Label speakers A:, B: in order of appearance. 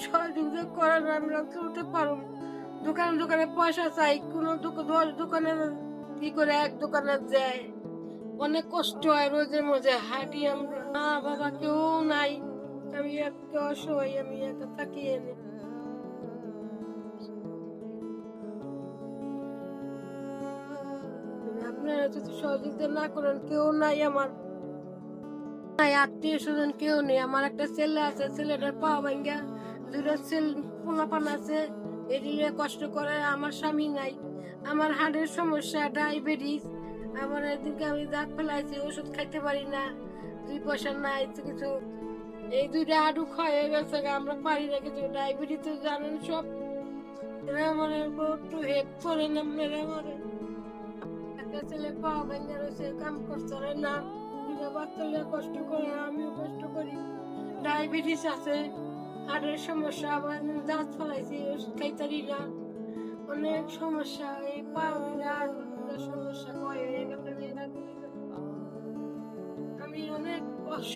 A: সহযোগিতা করেন, আমরা চলতে পারব। দোকানে দোকানে পয়সা চাই, কোনো দোকানে কি করে এক দোকানে যায়, অনেক কষ্ট হয়, রোজে মজে হাঁটি আমরা, মা বাবা কেউ নাই, আমি একটা অসহায়, আমি একা থাকি এনে। আপনারা যদি সহযোগিতা না করেন, কেউ নাই আমার, নাই আত্মীয় স্বজন কেউ নেই। আমার একটা ছেলে আছে, ছেলেটার পা ভাঙ্গা, দুটো পোলাপান আছে, এদিকে কষ্ট করে। আমার স্বামী নাই, আমার হার্টের সমস্যা, ডায়াবেটিস, আমার এদিকে আমি দাঁত ফেলাইছি, ওষুধ খাইতে পারি না, 2 পয়সা নাই তো কিছু। এই 2টা আডু ক্ষয় হয়ে গেছে, আমরা পারি না কিছু। ডায়াবেটিস তো জানেন সব। এরা আমার একটু হেল্প করেন আপনারা আমার। একটা ছেলে পা ভেঙে রয়েছে, কাম করতে পারে না, দুটো বাচ্চা নিয়ে কষ্ট করে, আমিও কষ্ট করি। ডায়াবেটিস আছে, হার্টের সমস্যা, আবার দাঁত ফেলাইছি, ওষুধ খাইতারি না, অনেক সমস্যা। এই পা আর সমস্যা ক্ষয় হয়ে গেছে, আমি অনেক কষ্ট